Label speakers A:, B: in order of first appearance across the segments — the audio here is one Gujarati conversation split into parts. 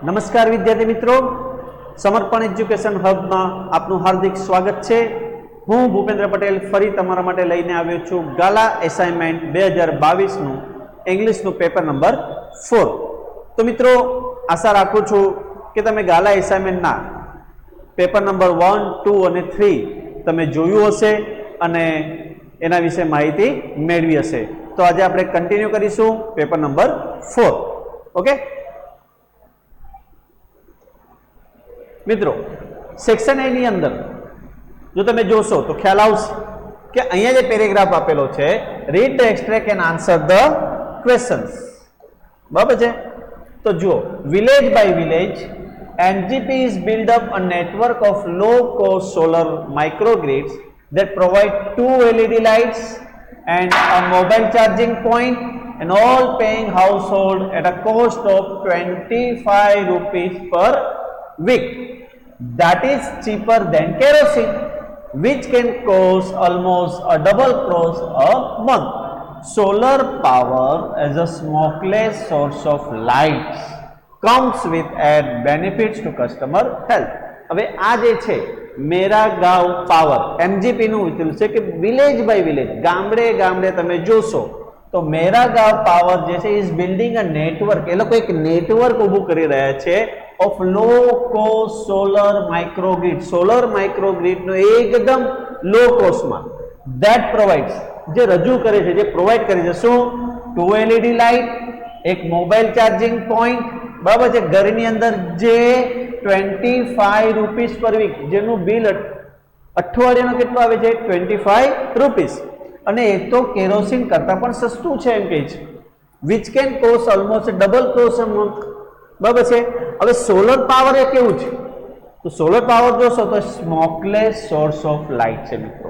A: નમસ્કાર વિદ્યાર્થી મિત્રો, સમર્પણ એજ્યુકેશન હબમાં આપનું હાર્દિક સ્વાગત છે। હું ભૂપેન્દ્ર પટેલ ફરી તમારા માટે લઈને આવ્યો છું ગાલા એસાઇનમેન્ટ 2022નું ઇંગ્લિશનું પેપર નંબર 4। તો મિત્રો, આશા રાખું છું કે તમે ગાલા એસાઇનમેન્ટના પેપર નંબર 1, 2 અને 3 તમે જોયું હશે અને એના વિશે માહિતી મેળવી હશે। તો આજે આપણે કન્ટિન્યુ કરીશું પેપર નંબર 4। ઓકે મિત્રો, સેક્શન એ ની અંદર જો તમે જોશો તો ખ્યાલ આવશે કે અહીંયા જે પેરેગ્રાફ આપેલો છે, read the extract and answer the questions, બરાબર છે। તો જુઓ, village by village MGP is built up a network of low cost solar microgrids that provide 2 LED lights and a mobile charging point, and all paying household at a cost of 25 rupees per week. That is cheaper than kerosene, which can cost almost a double cost a month. Solar power as a smokeless source of lights comes with added benefits to customer health. હવે આ જે છે મેરા ગાંવ પાવર MGP નું વિતરણ છે કે વિલેજ બાય વિલેજ, ગામડે ગામડે તમે જોશો તો મેરા ગાંવ પાવર જે છે ઇઝ બિલ્ડિંગ અ નેટવર્ક, એ લોકો એક નેટવર્ક ઊભું કરી રહ્યા છે of low cost solar microgrid, solar microgrid નો એકદમ લો કોસ્ટમાં ધેટ પ્રોવાઇડ્સ, જે રજૂ કરે છે, જે પ્રોવાઈડ કરે છે શું? 2 LED લાઇટ, એક મોબાઈલ ચાર્જિંગ પોઈન્ટ, બરાબર છે। ઘરની અંદર જે 25 રૂપીસ પર વીક, જેનું બિલ અઠવાડિયાનું કેટલું આવે છે? 25 રૂપીસ, અને એ તો કેરોસીન કરતા પણ સસ્તું છે એમ કહે છે। Which can cost almost double cost a month, બરાબર છે। હવે સોલર પાવર એ કેવું છે? તો સોલર પાવર જોશો તો સ્મોકલેસ સોર્સ ઓફ લાઇટ છે મિત્રો,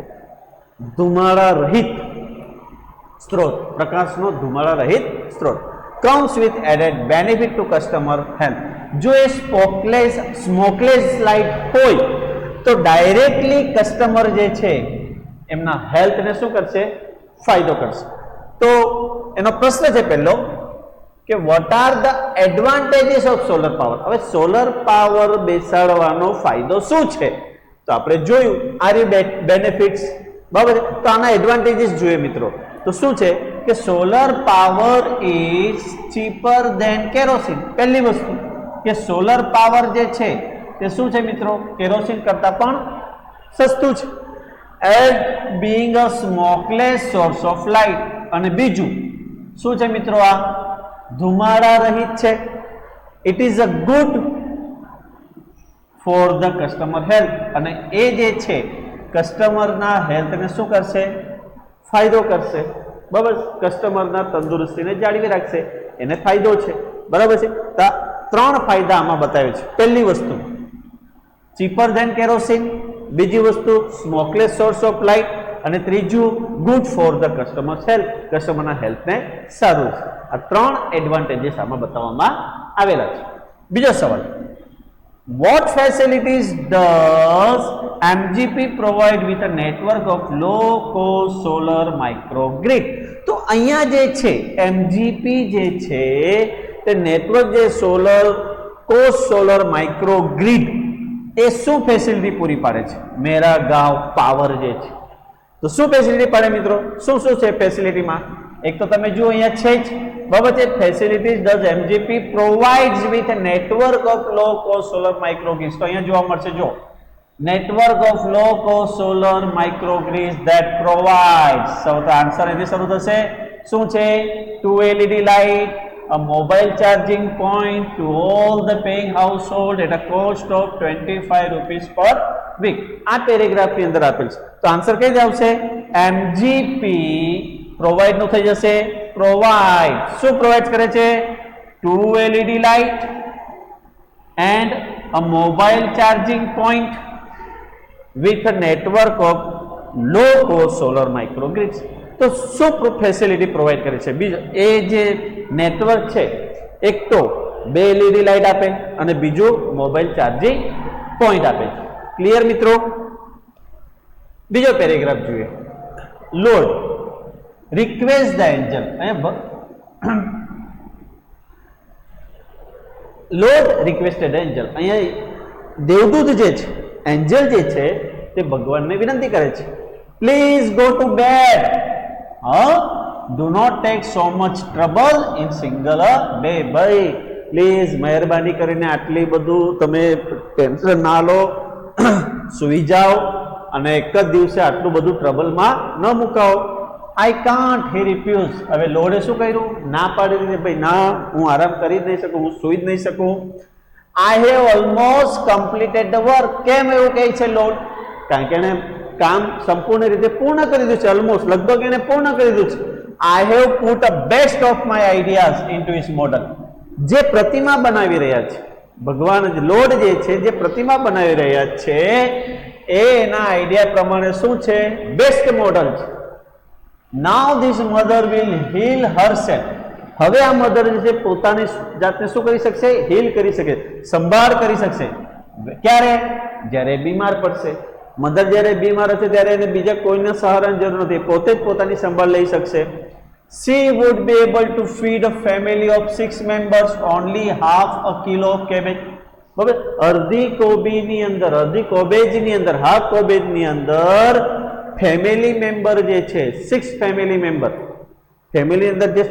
A: ધુમાડા રહિત સ્ત્રોત, પ્રકાશનો ધુમાડા રહિત સ્ત્રોત। comes with added benefit to customer health. જો એ સ્મોકલેસ લાઇટ હોય તો ડાયરેક્ટલી કસ્ટમર જે છે એમના હેલ્થને શું કરશે? ફાયદો કરશે। તો એનો પ્રશ્ન છે પહેલો કે what are the advantages of solar power. હવે સોલર પાવર બેસાડવાનો ફાયદો શું છે? તો આપણે જોયું આર યુ બેનિફિટ્સ, બરાબર। તો આના એડવાન્ટેજીસ જોઈએ મિત્રો, તો શું છે કે solar power is cheaper than kerosene. પહેલી વસ્તુ કે સોલર પાવર જે છે તે શું છે મિત્રો? કેરોસીન કરતા પણ સસ્તું છે, as being a smokeless source of light, અને બીજું શું છે મિત્રો? આ ધુમાડા રહિત છે। It is a good for the customer health, અને એ જે છે કસ્ટમરના હેલ્થને શું કરશે? ફાયદો કરશે, બરાબર। કસ્ટમરના તંદુરસ્તીને જાળવી રાખશે, એને ફાયદો છે, બરાબર છે। તો 3 ફાયદા આમાં બતાવ્યા છે। પહેલી વસ્તુ ચીપર ધેન કેરોસીન, બીજી વસ્તુ સ્મોકલેસ સોર્સ ઓફ લાઇટ, અને ત્રીજું good for the customer health, કસ્ટમરના હેલ્થને સારું છે। આ 3 એડવાન્ટેજીસ આમાં બતાવવામાં આવેલા છે। બીજો સવાલ, what facilities does MGP provide with a network of low cost solar microgrid? તો અહીંયા જે છે MGP જે છે તે નેટવર્ક જે સોલર માઇક્રોગ્રીડ એ શું ફેસિલિટી પૂરી પાડે છે? મેરા ગાંવ પાવર જે છે તો શું ફેસિલિટી પાડે મિત્રો? શું શું છે ફેસિલિટીમાં? એક તો તમે જુઓ અહીંયા છે જ, બરાબર છે। Facilities does MGP provides with a network of low cost solar માઇક્રોગ્રીડ્સ, તો અહીંયા જોવા મળશે, જો network of low cost solar માઇક્રોગ્રીડ્સ that provides, તો આન્સર એથી શરૂ થશે, શું છે? 2 LED light, a mobile charging point to all the paying household at a cost of 25 rupees per week। આ પેરેગ્રાફ ની અંદર આપેલ છે, તો આન્સર કઈ આવશે? MGP પ્રોવાઇડ નું થઈ જશે પ્રોવાઇડ, શું પ્રોવાઇડ કરે છે? 2 LED light and a mobile charging point with a network of low cost solar માઇક્રોગ્રીડ્સ। તો શું ફેસિલિટી પ્રોવાઈડ કરે છે? બીજું એ જે નેટવર્ક છે, એક તો 2 LED લાઇટ આપે અને બીજું મોબાઈલ ચાર્જિંગ પોઈન્ટ આપે છે। ક્લિયર મિત્રો? બીજો પેરેગ્રાફ જોઈએ, load request the Angel, lord requested Angel, અહીંયા દેવદૂત જે છે, એન્જલ જે છે તે ભગવાનને વિનંતી કરે છે, please go to bed, do not take so much trouble in single a day. ભાઈ પ્લીઝ મહેરબાની કરીને આટલી બધું તમે ટેન્શન ના લો, સુઈ જાઓ અને એક જ દિવસે આટલું બધું ટ્રબલમાં ન મુકાઓ. I can't, he refuse. હવે લોર્ડે શું કર્યું? ના પાડી દીધી, ભાઈ ના, હું આરામ કરી જ નહીં શકું, હું સુઈ જ નહીં શકું. I have almost completed the work. કેમ એવું કહે છે લોર્ડ? કારણ કે એને કામ સંપૂર્ણ રીતે પૂર્ણ કરી દીધું છે, ઓલમોસ્ટ, લગભગ એને પૂર્ણ કરી દીધું છે. I have put a best of my ideas into his model. જે પ્રતિમા બનાવી રહ્યા છે ભગવાન, લોર્ડ જે છે, જે પ્રતિમા બનાવી રહ્યા છે એના આઈડિયા પ્રમાણે શું છે? બેસ્ટ મોડલ છે. Now this mother will heal herself. હવે આ મધર જે છે પોતાની જાતને શું કરી શકશે? હીલ કરી શકે, સંભાળ કરી શકશે. ક્યારે? જ્યારે બીમાર પડશે. મધર જ્યારે બીમાર હશે ત્યારે એને બીજા કોઈના સહારાની જરૂર નથી, પોતે જ પોતાની સંભાળ લઈ શકશે. She would be able to feed a family of 6 members only half a kilo of cabbage. બરાબર, અડધી કોબીની અંદર, અડધી કોબેજની અંદર, હાફ કોબેજની અંદર ફેમિલી મેમ્બર જે છે, 6 ફેમિલી મેમ્બર, ફેમિલી અંદર જે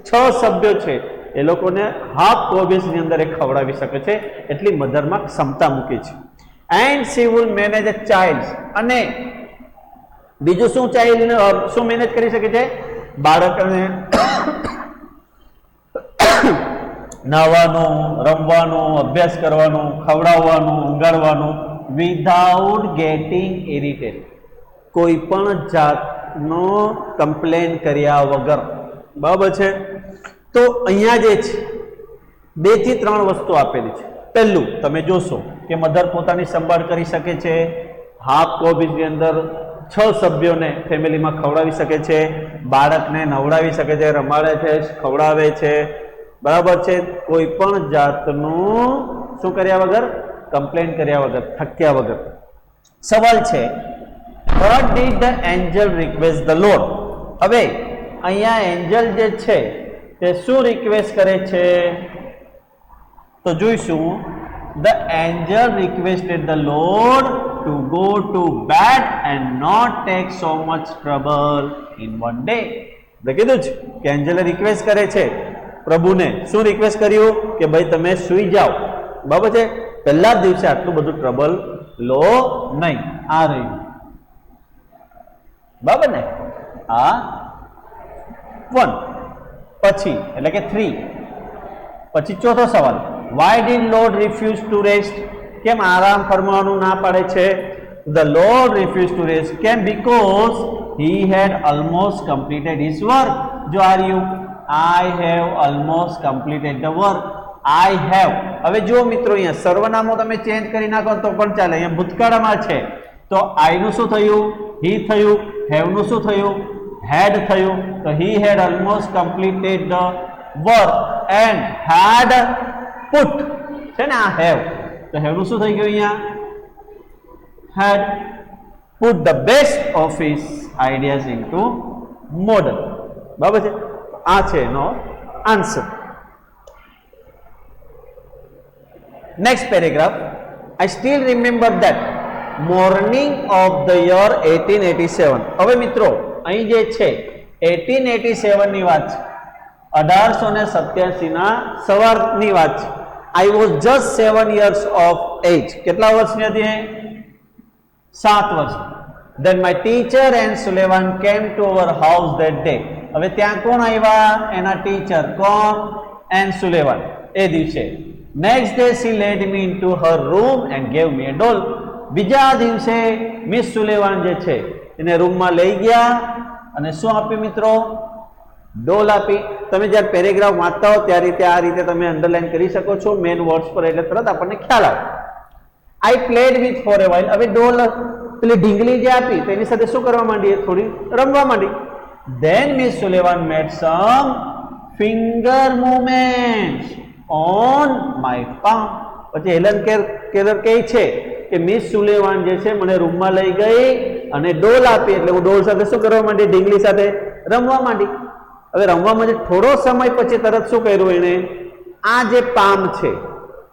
A: 6 સભ્યો છે એ લોકોને હાફ કોબેજની અંદર એ ખવડાવી શકે છે, એટલી મધરમાં ક્ષમતા મૂકી છે. And she will manage a child. અને બીજું શું ચાઇલ્ડ શું મેનેજ કરી શકે છે? બાળકને નાહવાનું, રમવાનું, અભ્યાસ કરવાનું, ખવડાવવાનું, ઊંઘાડવાનું, વિધાઉટ ગેટિંગ ઇરિટેડ, કોઈ પણ જાતનો કમ્પ્લેન કર્યા વગર. બરાબર છે? તો અહીંયા જે છે 2 થી 3 વસ્તુ આપેલી છે. પહેલું તમે જોશો કે મધર પોતાની સંભાળ કરી શકે છે, હાફ કોબીજની અંદર 6 સભ્યોને ફેમિલીમાં ખવડાવી શકે છે, બાળકને નવડાવી શકે છે, રમાડે છે, ખવડાવે છે. બરાબર છે? કોઈ પણ જાતનું શું કર્યા વગર? કમ્પ્લેન કર્યા વગર, થક્યા વગર. સવાલ છે, what did the angel request the Lord? હવે અહીંયા એન્જલ જે છે તે શું રિક્વેસ્ટ કરે છે? તો જોઈશું. The angel requested the Lord to go to bed and not take so much trouble in one day. કીધું છે કે એન્જલે રિક્વેસ્ટ કરે છે પ્રભુને. શું રિક્વેસ્ટ કર્યું? કે ભાઈ તમે સુઈ જાઓ. બરાબર છે? પહેલા જ દિવસે આટલું બધું ટ્રબલ લો નહીં. આ રહ્યું. બરાબર ને? આ 1 પછી એટલે કે 3. પછી ચોથો સવાલ, why did Lord refuse to rest? કેમ આરામ ફરમાવાનું ના પાડે છે? The Lord refused to rest. કેમ? Because he had almost completed his work. જો are you? I have almost completed the work. I have. હવે જો મિત્રો અહીંયા સર્વનામો તમે ચેન્જ કરી નાખો તો પણ ચાલે. અહીંયા ભૂતકાળમાં છે તો I નું શું થયું? he થયું. have નું શું થયું? had થયું. તો he had almost completed the work and had put છે ને આ have, તો have નું શું થઈ ગયું? અહીંયા had put the best of his ideas into model. બરાબર છે? આ છે એનો answer. Next paragraph, I still remember that morning of the year 1887. હવે મિત્રો અહીં જે છે 1887 ની વાત છે, 1887 ના સવારની વાત છે. I was just 7 years of age. કેટલા વર્ષની હતી? 7 વર્ષ. Then my teacher and Sullivan came to our house that day. હવે ત્યાં કોણ આવ્યા? એના ટીચર. કોણ? and Sullivan. એ દિવસે next day she led me into her room and gave me a doll. બીજા દિવસે મિસ સુલેવાન જે છે એને રૂમમાં લઈ ગયા અને શું આપ્યું મિત્રો? ડોલ આપી. તમે જ્યારે પેરેગ્રાફ વાંચતા હો ત્યારે આ રીતે તમે અંડરલાઈન કરી શકો છો મેન વર્ડ્સ પર, એટલે તરત આપણને ખ્યાલ આવે. I played with for a while. હવે ડોલ પેલી ઢીંગલી જે આપી તેની સાથે શું કરવા માંડી? થોડી રમવા માંડી. Then Miss Sullivan made some finger movements on my palm. પછી હેલન કેલર કહે છે કે મિસ સુલેવાન જે છે મને રૂમમાં લઈ ગઈ અને ડોલ આપી, એટલે હું ડોલ સાથે શું કરવા માંડી? ઢીંગલી સાથે રમવા માંડી. હવે રમવા માંડી થોડો સમય પછી તરત શું કર્યું એને? આ જે પામ છે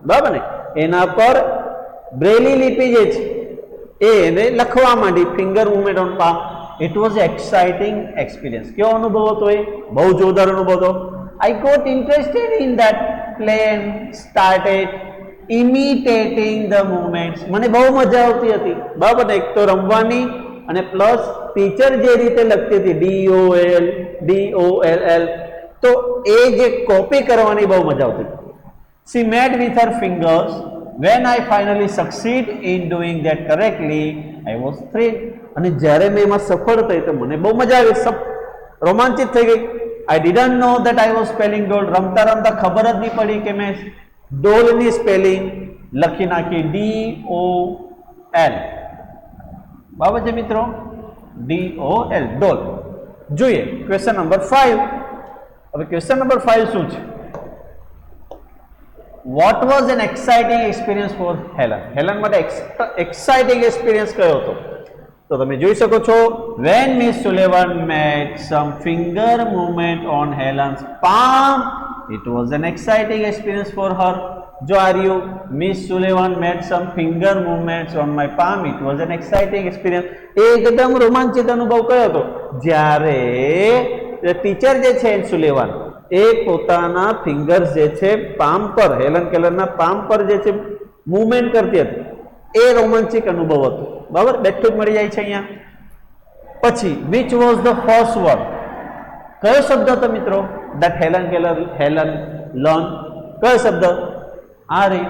A: બરાબર ને, એના પર બ્રેલી લિપિ જે છે એને લખવા માંડી, finger movement on palm. It was exciting experience. કેવો અનુભવ હતો એ? બહુ જોરદાર અનુભવ હતો. I got interested in that plane started imitating the movements. મને બહુ મજા આવતી હતી, બરાબર ને, એક તો રમવાની અને પ્લસ ટીચર જે રીતે લખતી હતી DOL, તો એ જે કોપી કરવાની બહુ મજા આવતી. She made with her fingers. When I finally succeed in doing that correctly, I was thrilled. અને જ્યારે મેં એમાં સફળ થઈ તો મને બહુ મજા આવી, રોમાંચિત થઈ ગઈ. I didn't know that I was spelling doll. રમતા રમતા ખબર જ નહીં પડી કે મેં ડોલની સ્પેલિંગ લખી નાખી DOL. બરાબર છે મિત્રો, DOL, ડોલ. જોઈએ ક્વેશ્ચન નંબર 5. હવે ક્વેશ્ચન નંબર 5 શું છે? What was an exciting experience for Helen? Helen માટે એક્સાઇટિંગ એક્સપિરિયન્સ કયો હતો? તો તમે જોઈ શકો છો, when Miss Sullivan made some finger movement on Helen's palm, it was an exciting experience for her. જો આર્યુ Miss Sullivan made some finger movements on my palm, it was an exciting experience. એકદમ રોમાંચિત અનુભવ કયો હતો? જ્યારે ટીચર જે છે સુલેવાન એ પોતાના ફિંગર્સ જે છે પામ પર, હેલન કેલરના પામ પર જે છે મૂવમેન્ટ કરતી હતી, એ રોમાંચિક અનુભવ હતો. બરાબર, બેઠું જ મળી જાય છે અહીંયા. પછી which was the first word? કયો શબ્દ હતો મિત્રો ધેટ હેલન લર્ન? કયો શબ્દ? આ રહી,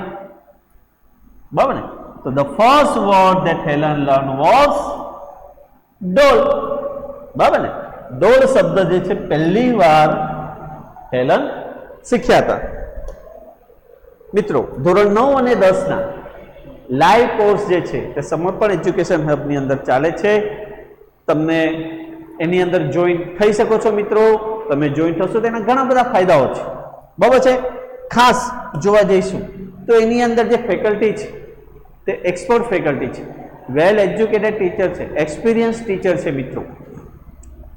A: બરાબર ને. તો the first word that Helen learn was doll. બરાબર ને, ડોલ શબ્દ જે છે પહેલી વાર હેલન શીખ્યા હતા. મિત્રો ધોરણ 9 અને 10 ના લાઈવ કોર્સ જે છે તે સમર્પણ એજ્યુકેશન હબની અંદર ચાલે છે. તમને એની અંદર જોઈન થઈ શકો છો મિત્રો. તમે જોઈન થશો તો એના ઘણા બધા ફાયદાઓ છે, બરાબર છે. ખાસ જોવા જઈશું તો એની અંદર જે ફેકલ્ટી છે તે એક્સપર્ટ ફેકલ્ટી છે, વેલ એજ્યુકેટેડ ટીચર છે, એક્સપિરિયન્સ ટીચર છે મિત્રો.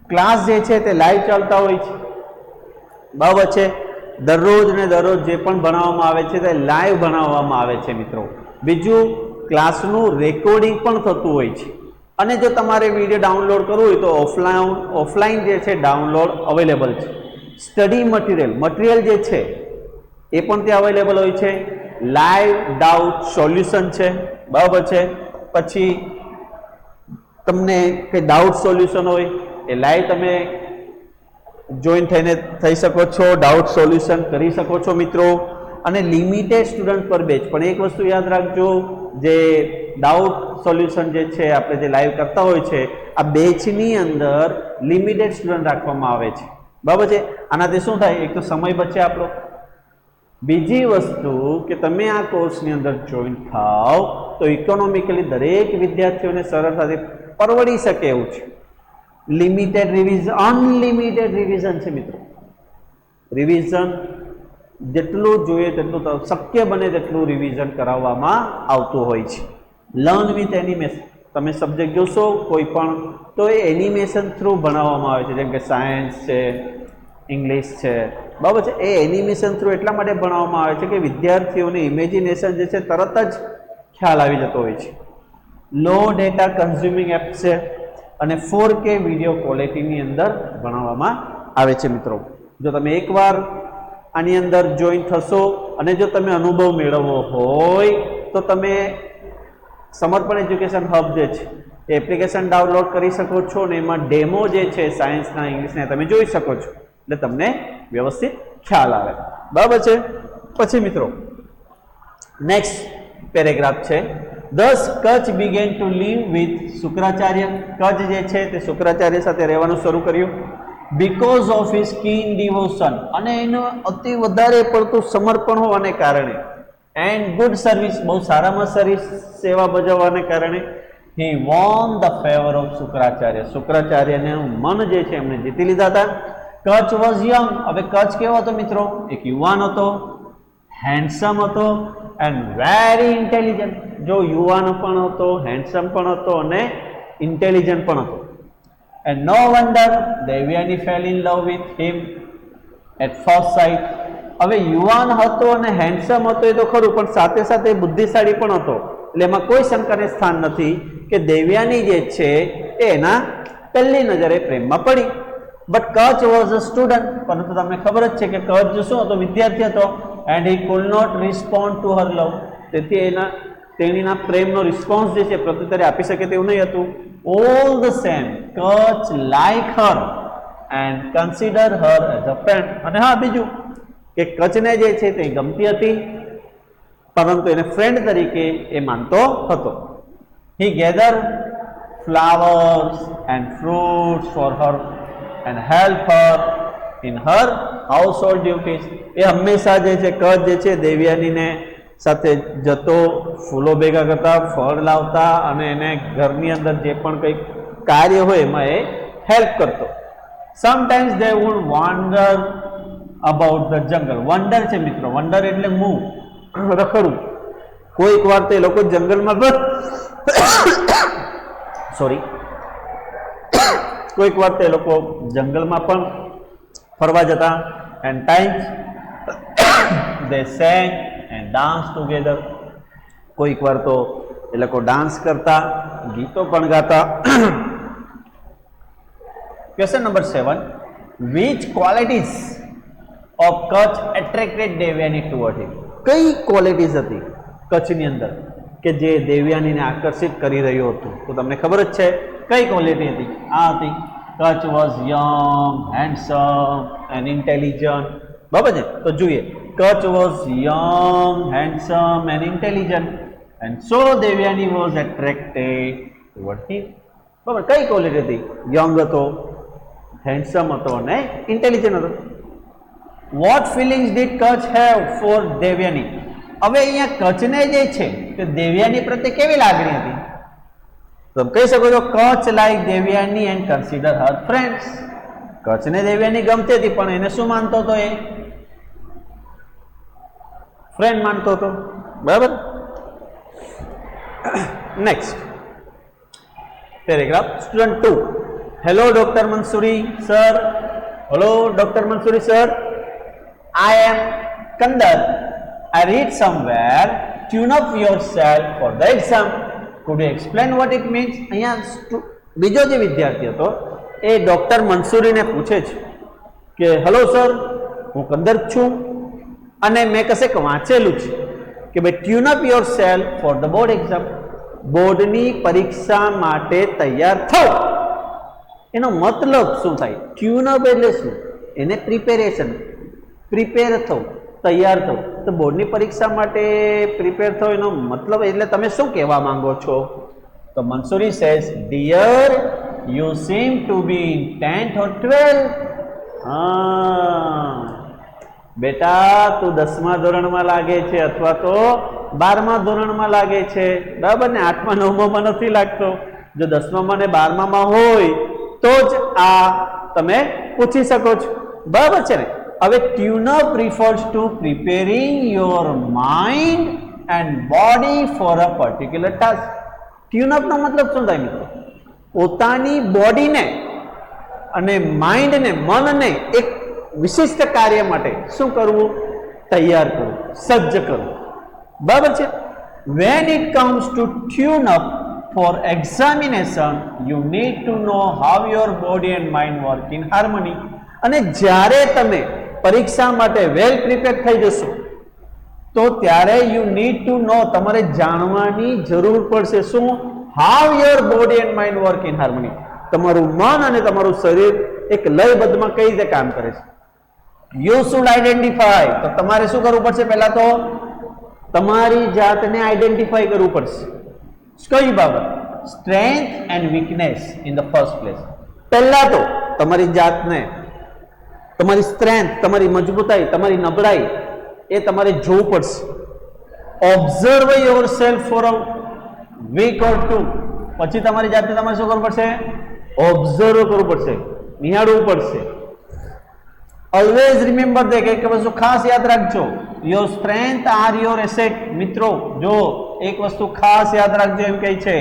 A: ક્લાસ જે છે તે લાઈવ ચાલતા હોય છે, બરાબર છે. દરરોજ ને દરરોજ જે પણ ભણાવવામાં આવે છે તે લાઈવ ભણાવવામાં આવે છે મિત્રો. બીજું, ક્લાસનું રેકોર્ડિંગ પણ થતું હોય છે. અને જો તમારે વિડીયો ડાઉનલોડ કરવું હોય તો ઓફલાઈન જે છે ડાઉનલોડ અવેલેબલ છે. સ્ટડી મટીરિયલ જે છે એ પણ ત્યાં અવેલેબલ હોય છે. લાઈવ ડાઉટ સોલ્યુશન છે, બરાબર છે. પછી તમને કંઈ ડાઉટ સોલ્યુશન હોય એ લાઈવ તમે જોઈન થઈને થઈ શકો છો, ડાઉટ સોલ્યુશન કરી શકો છો મિત્રો. અને લિમિટેડ સ્ટુડન્ટ પર બેચ. પણ એક વસ્તુ યાદ રાખજો, જે ડાઉટ સોલ્યુશન જે છે આપણે જે લાઈવ કરતા હોય છે આ બેચની અંદર લિમિટેડ સ્ટુડન્ટ રાખવામાં આવે છે, બરાબર છે. આનાથી શું થાય? એક તો સમય બચે આપણો, બીજી વસ્તુ કે તમે આ કોર્સની અંદર જોઈન થાવ તો ઇકોનોમિકલી દરેક વિદ્યાર્થીઓને સરળતાથી પરવડી શકે એવું છે. લિમિટેડ રિવિઝન, અનલિમિટેડ રિવિઝન છે મિત્રો. રિવિઝન જેટલું જોઈએ તેટલું શક્ય બને તેટલું રિવિઝન કરાવવામાં આવતું હોય છે. લર્ન વિથ એનિમેશન, તમે સબ્જેક્ટ જોશો કોઈ પણ તો એ એનિમેશન થ્રુ ભણાવવામાં આવે છે. જેમ કે સાયન્સ છે, ઇંગ્લિશ છે, બરાબર છે. એ એનિમેશન થ્રુ એટલા માટે ભણાવવામાં આવે છે કે વિદ્યાર્થીઓને ઇમેજિનેશન જે છે તરત જ ખ્યાલ આવી જતો હોય છે. લો ડેટા કન્ઝ્યુમિંગ એપ છે અને 4K વિડીયો ક્વોલિટીની અંદર ભણાવવામાં આવે છે મિત્રો. જો તમે એકવાર આની અંદર જોઈન થશો અને જો તમે અનુભવ મેળવવો હોય તો તમે સમર્પણ એજ્યુકેશન હબ જે છે એ એપ્લિકેશન ડાઉનલોડ કરી શકો છો અને એમાં ડેમો જે છે સાયન્સના, ઇંગ્લિશના તમે જોઈ શકો છો, એટલે તમને વ્યવસ્થિત ખ્યાલ આવે, બરાબર છે. પછી મિત્રો નેક્સ્ટ પેરેગ્રાફ છે, thus Kutch began to live with Shukracharya. Kutch જે છે તે શુક્રાચાર્ય સાથે રહેવાનું શરૂ કર્યું. because of his keen devotion, અને એનું અતિ વધારે પડતું સમર્પણ હોવાને કારણે, એન્ડ ગુડ સર્વિસ, બહુ સારામાં સારી સેવા બજાવવાને કારણે, he won the favor of Shukracharya. શુક્રાચાર્યનું મન જે છે એમને જીતી લીધા હતા. Kutch was young. હવે કચ્છ કેવો હતો મિત્રો? એક યુવાન હતો, હેન્ડસમ હતો એન્ડ વેરી ઇન્ટેલિજન્ટ. જો યુવાન પણ હતો, હેન્ડસમ પણ હતો અને ઇન્ટેલિજન્ટ પણ હતો. And no wonder Devyani fell in love with him at first sight. હવે યુવાન હતો અને હેન્ડસમ હતો એ તો ખરું, પણ સાથે સાથે બુદ્ધિશાળી પણ હતો, એટલે એમાં કોઈ શંકાને સ્થાન નથી કે દેવયાની જે છે એ એના પહેલી નજરે પ્રેમમાં પડી. બટ કચ વોઝ અ સ્ટુડન્ટ, પરંતુ તમને ખબર જ છે કે કચ શું હતો? વિદ્યાર્થી હતો. And he could not respond to her love, તેથી તેણીના પ્રેમનો રિસ્પોન્સ જે છે પ્રત્યુત્તરે આપી શકે તેવું નહીં હતું. All the same Kach like her and consider her as a friend. અને હા, બીજું કે કચને જે છે તે ગમતી હતી, પરંતુ એને ફ્રેન્ડ તરીકે એ માનતો હતો. હી gather flowers and fruits for her and help her in her household duties. એ હંમેશા જે છે કચ જે છે દેવયાનીને સાથે જતો, ફૂલો ભેગા કરતા, ફળ લાવતા અને એને ઘરની અંદર જે પણ કંઈક કાર્ય હોય એમાં એ હેલ્પ કરતો. Sometimes they wood wander about the jungle. Wonder છે મિત્રો, વંડર એટલે મૂવ, રખડવું. કોઈક વાર તો એ લોકો જંગલમાં કોઈક વાર તો એ લોકો જંગલમાં પણ ફરવા જતા. And times they sang and dance together. કોઈક વાર તો એ લોકો ડાન્સ કરતા, ગીતો પણ ગાતા. Question number 7. Which qualities of Kach attracted Devyani toward him? કઈ ક્વોલિટીઝ હતી કચ્છની અંદર કે જે દેવયાનીને આકર્ષિત કરી રહ્યું હતું? તો તમને ખબર જ છે કઈ ક્વોલિટી હતી. આ હતી Kach was young, handsome and intelligent. બરાબર છે? તો જોઈએ, Kach was young, handsome and intelligent and so Devyani was attracted toward him. બરાબર, કઈ ક્વોલિટી હતી? યંગ હતો, હેન્ડસમ હતો અને ઇન્ટેલિજન્ટ હતો. What feelings did Kutch have for Devyani? હવે અહીંયા કચ્છને જે છે તે દેવયાની પ્રત્યે કેવી લાગણી હતી? તમે કહી શકો છો Kutch like Devyani and consider her friends. કચ્છને દેવયાની ગમતી હતી, પણ એને શું માનતો હતો? એ ફ્રેન્ડ માનતો હતો. બરાબર. Next paragraph. Student 2. Hello doctor Mansuri sir. Hello doctor Mansuri sir. I am Kandar. I read somewhere, tune up yourself for the exam. Could you explain what it means? અહીંયા બીજો જે વિદ્યાર્થી હતો એ ડોક્ટર મંસૂરીને પૂછે છે કે હેલો સર, હું કંદર છું અને મેં કશેક વાંચેલું છે કે ભાઈ tune up your self for the board exam. બોર્ડની પરીક્ષા માટે તૈયાર થાઓ. એનો મતલબ શું થાય? ટ્યુન અપ એટલે શું? એને પ્રિપેરેશન, પ્રિપેર થવું, તૈયાર થવું. તો બોર્ડની પરીક્ષા માટે પ્રિપેર થવું એનો મતલબ એટલે તમે શું કહેવા માંગો છો? તો Mansoori says, dear you seem to be in 10th or 12th. હા બેટા, તું 10મા ધોરણમાં લાગે છે અથવા તો 12મા ધોરણમાં લાગે છે. બરાબર ને? 8મા 9મામાં નથી લાગતો. જો 10મામાં ને 12મામાં હોય તો જ આ તમે પૂછી શકો છો. બરાબર છે ને? હવે tune up refers to preparing your mind and body for a particular task. Tune up નો મતલબ શું થાય મિત્રો? પોતાની બોડીને અને માઇન્ડને, મનને એક વિશિષ્ટ કાર્ય માટે શું કરવું? તૈયાર કરવું, સજ્જ કરવું. બરાબર છે? when it comes to tune up for examination, you need to know how your body and mind work in harmony. અને જ્યારે તમે પરીક્ષા માટે વેલ પ્રિપેર થઈ જશો તો ત્યારે યુ નીડ ટુ નો, તમારે જાણવાની જરૂર પડશે શું? How your body and mind work in harmony. તમારું મન અને તમારું શરીર એક લયબદ્ધમાં કઈ રીતે કામ કરે છે. You should identify. તો તમારે શું કરવું પડશે? પહેલા તો તમારી જાતને આઈડેન્ટિફાઈ કરવું પડશે. કઈ બાબત? Strength and weakness in the first place. પહેલા તો તમારી જાતને, તમારી સ્ટ્રેન્થ, તમારી મજબૂતાઈ, તમારી નબળાઈ એ તમારે જોવું પડશે. Observe yourself for a week or two. પછી તમારી જાતને તમારે શું કરવું પડશે? ઓબ્ઝર્વ કરવું પડશે, નિહાળવું પડશે. ઓલવેઝ રિમેમ્બર ધેટ, એક વસ્તુ ખાસ યાદ રાખજો, your strength are your asset. મિત્રો જો એક વસ્તુ ખાસ યાદ રાખજો, એમ કહે છે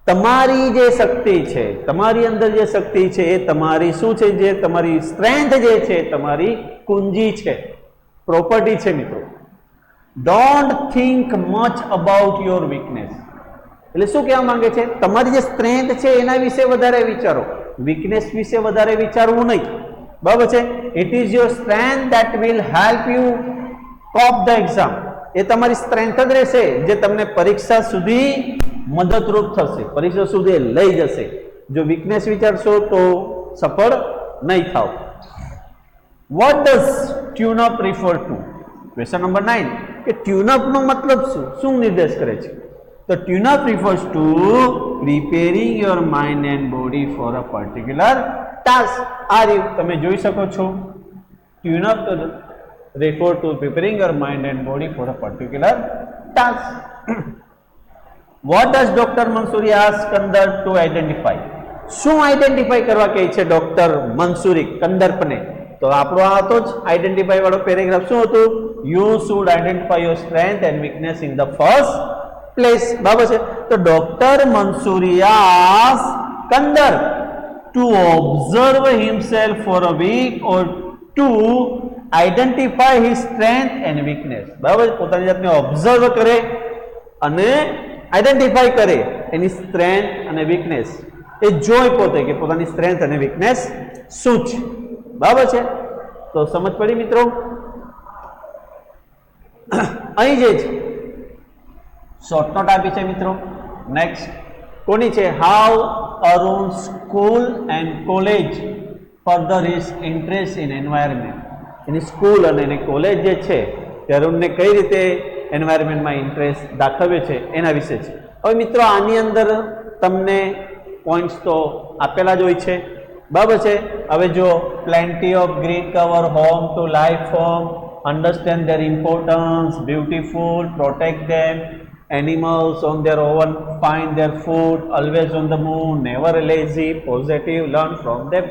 A: તમારી જે શક્તિ છે, તમારી અંદર જે શક્તિ છે એ તમારી શું છે? જે તમારી સ્ટ્રેન્થ જે છે તમારી કુંજી છે. પ્રોપર્ટી છે મિત્રો. Don't think much about your weakness. એટલે શું કહેવા માંગે છે? તમારી જે સ્ટ્રેન્થ છે એના વિશે વધારે વિચારો, વીકનેસ વિશે વધારે વિચારવું નહીં. બરાબર છે? It is your strength that will help you cope the exam. એ તમારી સ્ટ્રેન્થ જ રહેશે જે તમને પરીક્ષા સુધી મદદરૂપ થશે, પરીક્ષા સુધી લઈ જશે. જો વીકનેસ વિચારશો તો સફળ નહીં થાવ. What does tune up refer two? Question number 9 કે ટ્યુન અપ નો મતલબ શું નિર્દેશ કરે છે? તો tune up refers to preparing your mind and body for a particular task. આ તમે જોઈ શકો છો. Tune up refer to preparing your mind and body for a particular task. What does Dr. Mansoori ask Kandar to identify? શું આઈડેન્ટિફાઈ કરવા કહે છે ડોક્ટર મંસૂરી કંદર્પને? તો આપણો આ હતો જ આઈડેન્ટિફાઈ વાળો પેરેગ્રાફ. શું હતું? You should identify your strength and weakness in the first place. બરાબર છે? તો doctor Mansuri ask Kandar to observe himself for a week or to identify his strength and weakness. બરાબર? પોતાની જાતને ઓબ્ઝર્વ કરે અને આઈડેન્ટિફાઈ કરે એની સ્ટ્રેન્થ અને વીકનેસ. એ જોઈ પોતે કે પોતાની સ્ટ્રેન્થ અને વીકનેસ શું છે. બરાબર છે? તો સમજ પડી મિત્રો? અહીં જે છે શોર્ટ નોટ આપી છે મિત્રો. નેક્સ્ટ કોની છે? How Arun school and college further his interest in environment. Any school અને એની કોલેજ જે છે તે અરુણને કઈ રીતે એન્વાયરમેન્ટમાં ઇન્ટરેસ્ટ દાખવ્યો છે એના વિશે છે. હવે મિત્રો આની અંદર તમને પોઈન્ટ્સ તો આપેલા જ હોય છે. બરાબર છે? હવે જો plenty of green cover home to life form, understand there importance, beautiful, protect them, animals on their own, find their food, always on the move, never lazy, positive, learn from them.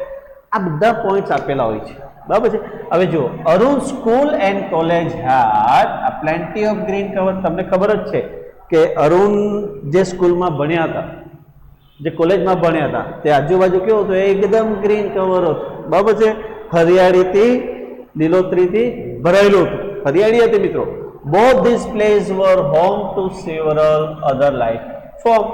A: આ બધા પોઈન્ટ્સ આપેલા હોય છે. બરાબર છે? હવે જો Arun school and college had a plenty of green cover. તમને ખબર જ છે કે અરુણ જે સ્કૂલમાં ભણ્યા હતા, જે કોલેજમાં ભણ્યા હતા, તે આજુબાજુ કેવું હતું? એકદમ ગ્રીન કવર હતું. બરાબર છે? હરિયાળીથી, લીલોતરીથી ભરાયેલું હતું. હરિયાળી હતી મિત્રો. Both these places were home to several other life forms.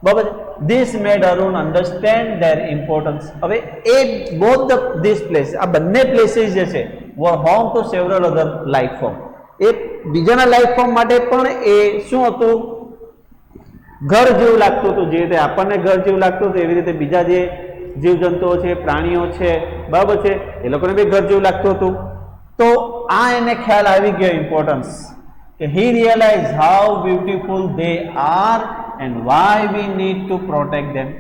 A: બરાબર? This made Arun understand their importance. હવે એ both these places, આ બંને પ્લેસીસ જે છે were home to several other life form. એ બીજાના લાઈફ ફોર્મ માટે પણ એ શું હતું? ઘર જેવું લાગતું હતું. જે રીતે આપણને ઘર જેવું લાગતું હતું એવી રીતે બીજા જે જીવજંતુઓ છે, પ્રાણીઓ છે, બરાબર છે, એ લોકોને બી ઘર જેવું લાગતું હતું. તો આ એને ખ્યાલ આવી ગયો ઇમ્પોર્ટન્સ કે he realise how beautiful they are and why we need to protect them.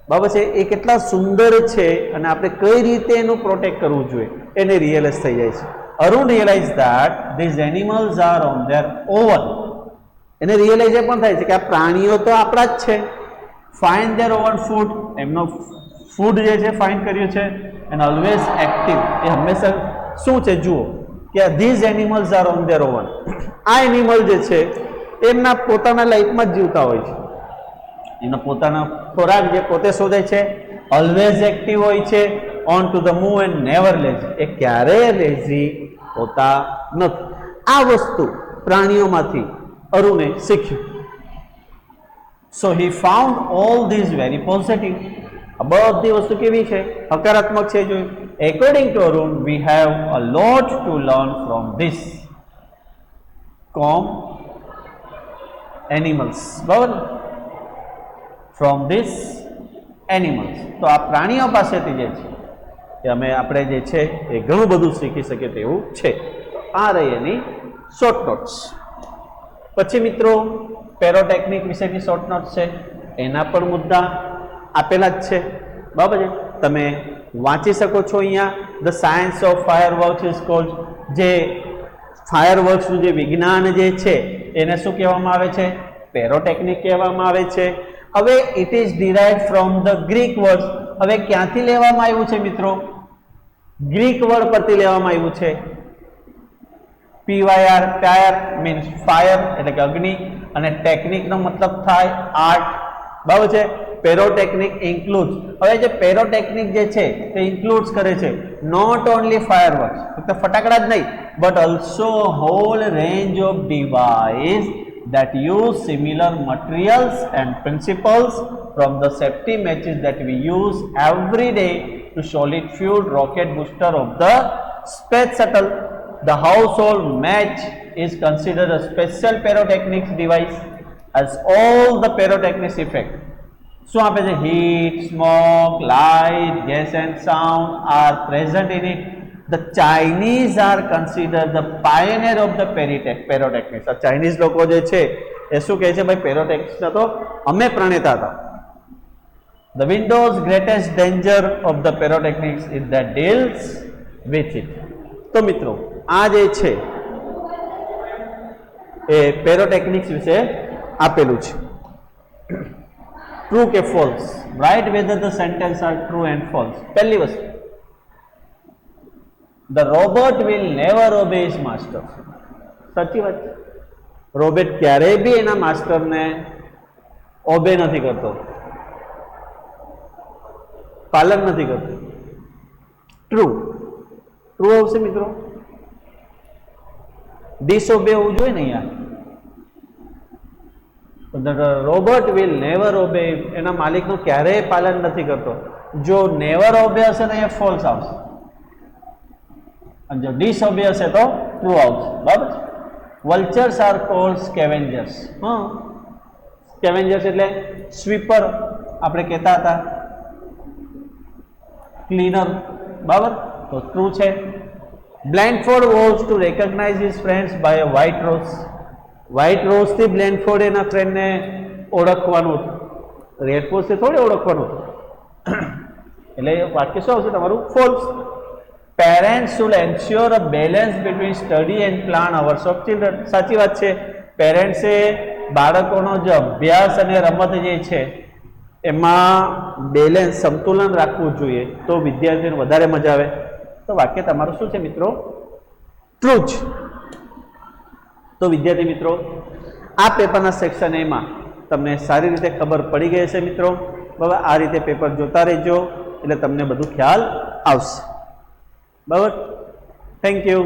A: બરાબર છે? એ કેટલા સુંદર છે અને આપણે કઈ રીતે એનું પ્રોટેક્ટ કરવું જોઈએ એને રિયલાઇઝ થઈ જાય છે. Arun realise that these animals are on their own. એને રિયલાઇઝ એ પણ થાય છે કે આ પ્રાણીઓ તો આપણા જ છે. Find there oven food. એમનો ફૂડ જે છે ફાઇન્ડ કર્યું છે. And always active. એ હંમેશા શું છે? જુઓ કે these animals are on their own. આ એનિમલ જે છે એમના પોતાના લાઈફમાં જ જીવતા હોય છે. એનો પોતાનો ખોરાક જે પોતે શોધે છે. ઓલવેઝ એક્ટિવ હોય છે. On to the move and never lazy. એ ક્યારેય લેઝી હોતા નથી. આ વસ્તુ પ્રાણીઓમાંથી અરુણે શીખ્યું. So he found all these very positive. આ બધી વસ્તુ કેવી છે? હકારાત્મક છે. જોયું. According to Arun, we have a lot to learn from this animals. બરાબર? From this animals. તો આ પ્રાણીઓ પાસેથી જે છે કે આપણે જે છે એ ઘણું બધું શીખી શકીએ તેવું છે. તો આ રહી એની શોર્ટ નોટ્સ. પછી મિત્રો પેરોટેકનિક વિશેની શોર્ટ નોટ્સ છે. એના પણ મુદ્દા આપેલા જ છે. બરાબર છે? તમે વાંચી શકો છો. અહીંયા the science of fireworks is called. જે ફાયરવર્ક્સનું જે વિજ્ઞાન જે છે એને શું કહેવામાં આવે છે? પેરોટેકનિક કહેવામાં આવે છે. હવે it is derived from the Greek word. હવે ક્યાંથી લેવામાં આવ્યું છે મિત્રો? ગ્રીક વર્ડ પરથી લેવામાં આવ્યું છે. PYR. ફાયર મીન્સ ફાયર એટલે કે અગ્નિ, અને ટેકનિકનો મતલબ થાય આર્ટ. બરાબર છે? પેરોટેકનિક ઇન્ક્લુડ્સ. હવે જે પેરોટેકનિક જે છે તે ઇન્ક્લુડ્સ કરે છે નોટ ઓનલી ફાયરવર્ક્સ, ફક્ત ફટાકડા જ નહીં, but also whole range of device that use similar materials and principles, from the safety matches that we use every day to solid fuel rocket booster of the space shuttle. The household match is considered a special pyrotechnics device, as all the pyrotechnics effect શું આપે છે, heat, smoke, light, gas and sound are present in it. The Chinese are considered the pioneer of the pyrotechnics. આ ચાઇનીઝ લોકો જે છે એ શું કહે છે, ભાઈ પેરોટેક્નિક્સના તો અમે પ્રણેતા હતા. The Windows greatest danger of the pyrotechnics is that deals with it. તો મિત્રો આ જે છે એ પેરોટેકનિક્સ વિશે આપેલું છે. ટ્રુ કે false, right whether the sentence are true and false. પહેલી વસ્તુ, the robot will never obey his master. સાચી વાત છે, રોબોટ ક્યારેય બી એના માસ્ટરને ઓબે નથી કરતો, પાલન નથી કરતો. ટ્રુ, ટ્રુ આવશે મિત્રો. ડિસઓબે હોવું જોઈએ ને યાર. રોબોટ વિલ નેવર ઓબે, એના માલિકનું ક્યારેય પાલન નથી કરતો. જો નેવર ઓબે હશે ને એ ફોલ્સ આવશે, અને જો ડિસઓબે હશે તો ટ્રુ આવશે. બરાબર. વલ્ચર્સ આર કોલ્ડ સ્કેવેન્જર્સ. હા, સ્કેવેન્જર્સ એટલે સ્વીપર આપણે કહેતા હતા, ક્લીનર. બરાબર, તો ટ્રુ છે. Blandford was to recognise his friends by a white rose. White રોઝથી બ્લેન્ડફોર્ડ એના ફ્રેન્ડને ઓળખવાનું હતું, રેડ રોઝથી થોડી ઓળખવાનું હતું. એટલે વાક્ય શું આવશે તમારું? False. Parents should ensure a balance between study and plan hours of children. સાચી વાત છે, પેરેન્ટ્સે બાળકોનો જે અભ્યાસ અને રમત જે છે એમાં બેલેન્સ, સંતુલન રાખવું જોઈએ, તો વિદ્યાર્થીઓને વધારે મજા આવે. તો વાક્ય તમારું શું છે મિત્રો? ટ્રુ જ. તો વિદ્યાર્થી મિત્રો, આ પેપરના સેક્શન એમાં તમને સારી રીતે ખબર પડી ગઈ હશે મિત્રો. બરાબર, આ રીતે પેપર જોતા રહેજો એટલે તમને બધું ખ્યાલ આવશે. બરાબર, થેન્ક યુ.